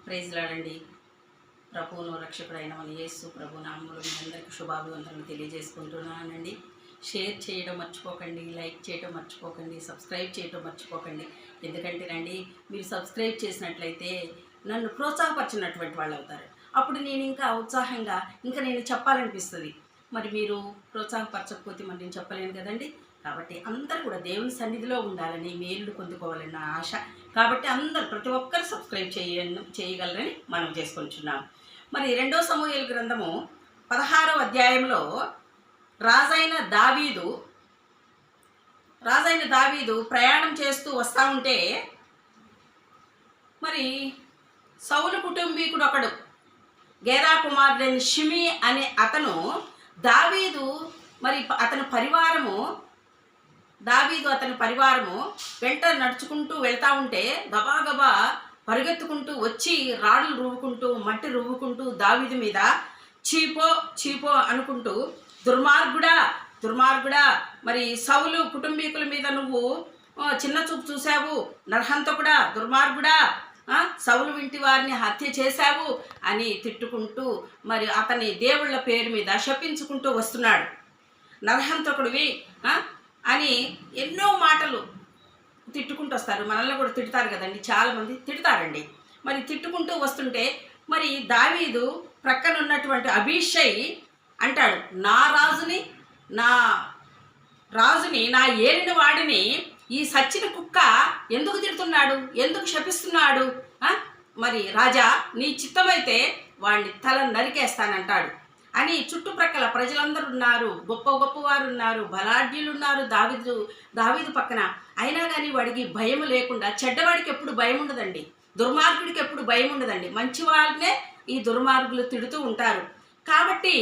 Praise లాడండి. ప్రభువును రక్షకుడైన మన యేసు ప్రభు నామములో మీ అందరికీ శుభాభివందనలు తెలియజేసుకుంటున్నానండి. షేర్ చేయడం మర్చిపోకండి, లైక్ చేయడం మర్చిపోకండి, సబ్స్క్రైబ్ చేయడం మర్చిపోకండి. ఎందుకంటేనండి మీరు సబ్స్క్రైబ్ చేసినట్లయితే నన్ను ప్రోత్సాహపరిచినటువంటి వాళ్ళు అవుతారు. అప్పుడు నేను ఇంకా ఉత్సాహంగా నేను చెప్పాలనిపిస్తుంది. మరి మీరు ప్రోత్సాహపరచకపోతే మరి నేను చెప్పలేను కదండి. కాబట్టి అందరూ కూడా దేవుని సన్నిధిలో ఉండాలని, మేలుడు పొందుకోవాలని నా ఆశ. కాబట్టి అందరూ ప్రతి ఒక్కరు సబ్స్క్రైబ్ చేయగలరని మనం చేసుకుంటున్నాం. మరి 2 సమూయేలు గ్రంథము 16వ అధ్యాయంలో రాజైన దావీదు ప్రయాణం చేస్తూ వస్తూ ఉంటే మరి సౌలు కుటుంబీకుడు ఒకడు గేరా కుమారుడైన షిమి అనే అతను దావీదు అతని పరివారము వెంట నడుచుకుంటూ వెళ్తూ ఉంటే గబాగబా పరిగెత్తుకుంటూ వచ్చి రాళ్ళు రువ్వుకుంటూ మట్టి రువ్వుకుంటూ దావీదు మీద చీపో అనుకుంటూ దుర్మార్గుడా మరి సౌలు కుటుంబీకుల మీద నువ్వు చిన్న చూపు చూశావు, నరహంతకుడా, దుర్మార్గుడా, సౌలు ఇంటి వారిని హత్య చేశావు అని తిట్టుకుంటూ మరి అతని దేవుళ్ళ పేరు మీద శపించుకుంటూ వస్తున్నాడు. నరహంతకుడివి అని ఎన్నో మాటలు తిట్టుకుంటూ వస్తారు. మనల్ని కూడా తిడతారు కదండి, చాలామంది తిడతారండి. మరి తిట్టుకుంటూ వస్తుంటే మరి దావీదు ప్రక్కన ఉన్నటువంటి అబీషై అంటాడు, నా రాజుని నా ఏలిన వాడిని ఈ సచ్చిన కుక్క ఎందుకు తిడుతున్నాడు, ఎందుకు శపిస్తున్నాడు? మరి రాజా నీ చిత్తమైతే వాడిని తల నరికేస్తానంటాడు అని చుట్టుప్రక్కల ప్రజలందరూ ఉన్నారు, గొప్పవారు ఉన్నారు, బలాఢ్యులు ఉన్నారు దావీదు పక్కన. అయినా కానీ వాడికి భయం లేకుండా, చెడ్డవాడికి ఎప్పుడు భయం ఉండదండి, దుర్మార్గుడికి ఎప్పుడు భయం ఉండదండి, మంచి వాళ్ళనే ఈ దుర్మార్గులు తిడుతూ ఉంటారు. కాబట్టి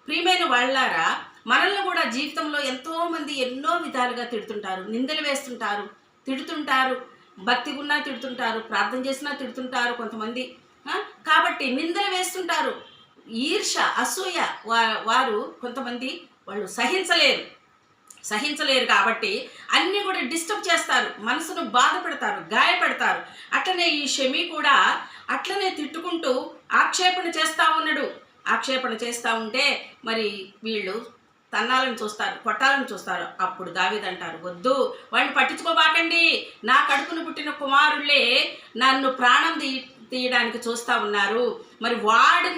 ప్రియమైన వాళ్ళారా, మనల్ని కూడా జీవితంలో ఎంతోమంది ఎన్నో విధాలుగా తిడుతుంటారు, నిందలు వేస్తుంటారు, తిడుతుంటారు, భక్తి ఉన్నా తిడుతుంటారు, ప్రార్థన చేసినా తిడుతుంటారు కొంతమంది. కాబట్టి నిందలు వేస్తుంటారు. ఈర్ష, అసూయ వారు కొంతమంది వాళ్ళు సహించలేరు కాబట్టి అన్నీ కూడా డిస్టర్బ్ చేస్తారు, మనసును బాధ పెడతారు, గాయపెడతారు. అట్లనే ఈ షమి కూడా అట్లనే తిట్టుకుంటూ ఆక్షేపణ చేస్తూ ఉంటే మరి వీళ్ళు తన్నాలను చూస్తారు, కొట్టాలని చూస్తారు. అప్పుడు దావీదు అంటారు, వద్దు, వాడిని పట్టించుకోబాకండి, నా కడుపును పుట్టిన కుమారుళ్ళే నన్ను ప్రాణం తీయడానికి చూస్తూ ఉన్నారు. మరి వాడు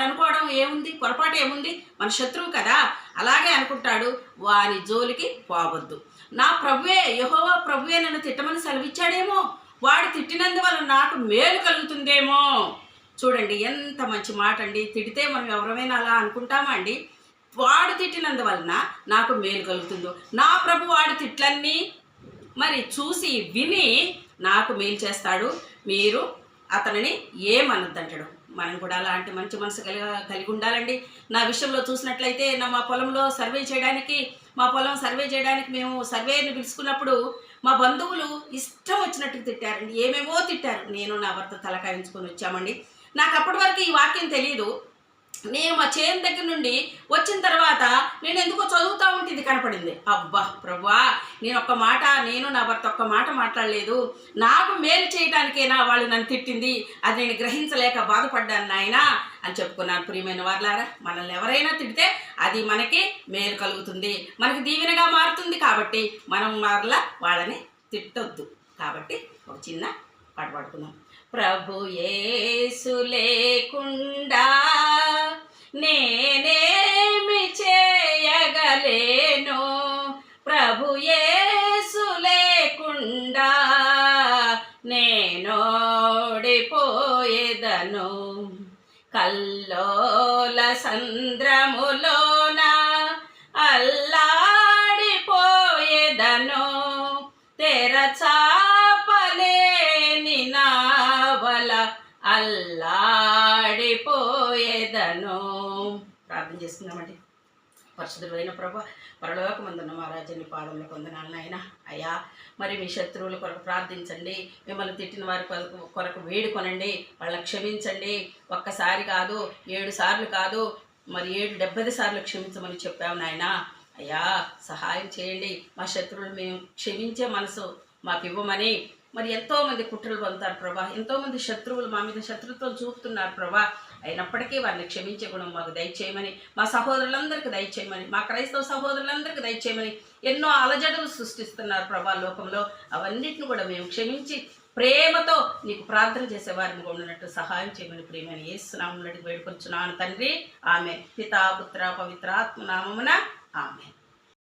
అనుకోవడం ఏముంది, పొరపాటు ఏముంది, మన శత్రువు కదా, అలాగే అనుకుంటాడు. వాని జోలికి పోవద్దు, నా ప్రభువే యెహోవా ప్రభువే నన్ను తిట్టమని సెలవిచ్చాడేమో, వాడు తిట్టినందువల్ల నాకు మేలు కలుగుతుందేమో. చూడండి ఎంత మంచి మాట అండి. తిడితే మనం ఎవరైనా అలా అనుకుంటామా అండి? వాడు తిట్టినందువలన నాకు మేలు కలుగుతుందో, నా ప్రభు వాడి తిట్లన్నీ మరి చూసి విని నాకు మేలు చేస్తాడు, మీరు అతనిని ఏమనొద్దంటాడు. మనం కూడా అలాంటి మంచి మనసు కలిగి ఉండాలండి. నా విషయంలో చూసినట్లయితే మా పొలం సర్వే చేయడానికి మేము సర్వేని పిలుచుకున్నప్పుడు మా బంధువులు ఇష్టం వచ్చినట్టు తిట్టారండి, ఏమేమో తిట్టారు. నేను నా భర్త తలకాయించుకొని వచ్చామండి. నాకు అప్పటి వరకు ఈ వాక్యం తెలియదు. నేను మా చేను దగ్గర నుండి వచ్చిన తర్వాత నేను ఎందుకో చదువుతూ ఉంటే ఇది కనపడింది. అబ్బా ప్రభువా, నేను నా భర్త ఒక్క మాట మాట్లాడలేదు, నాకు మేలు చేయడానికేనా వాళ్ళు నన్ను తిట్టింది, అది నేను గ్రహించలేక బాధపడ్డాను నాయనా అని చెప్పుకున్నాను. ప్రియమైన వారులారా, మనల్ని ఎవరైనా తిడితే అది మనకి మేలు కలుగుతుంది, మనకి దీవెనగా మారుతుంది. కాబట్టి మనం మరలా వాళ్ళని తిట్టొద్దు. కాబట్టి ఒక చిన్న పాట పాడుకుందాం. ప్రభు యేసు లేకుండా నేనేమి చేయగలేను, ప్రభు యేసు లేకుండా నేనోడిపోయేదను, కల్లోల సంద్రములోన అల్లాడిపోయేదను, తెరచాపలేని నావల అల్లాడిపోయేదను. ప్రార్థన చేస్తున్నామండి. పరిశుద్ధుడైన ప్రభు, పరలోకమందున్న మా రాజాని పాదంలో కొందనాలు నాయన. అయ్యా, మరి మీ శత్రువుల కొరకు ప్రార్థించండి, మిమ్మల్ని తిట్టిన వారి కొరకు వేడుకొనండి, వాళ్ళని క్షమించండి. ఒక్కసారి కాదు, 7 సార్లు కాదు, మరి 70 సార్లు క్షమించమని చెప్పాము నాయన. అయ్యా సహాయం చేయండి, మా శత్రువులు మేము క్షమించే మనసు మాకు ఇవ్వమని మరి ఎంతోమంది కుట్రలు పొందుతారు ప్రభా, ఎంతోమంది శత్రువులు మా మీద శత్రుత్వం చూపుతున్నారు ప్రభా. అయినప్పటికీ వారిని క్షమించే గుణం మాకు దయచేయమని, మా సహోదరులందరికీ దయచేయమని, మా క్రైస్తవ సహోదరులందరికీ దయచేయమని. ఎన్నో అలజడులు సృష్టిస్తున్నారు ప్రభా లోకంలో, అవన్నిటిని కూడా మేము క్షమించి ప్రేమతో నీకు ప్రార్థన చేసే వారిని ఉండినట్టు సహాయం చేయమని ప్రియమైన యేసు నామములో వేడుకొంచున్నాను తండ్రి. ఆమె పితా పుత్ర పవిత్రాత్మ నామమున ఆమె.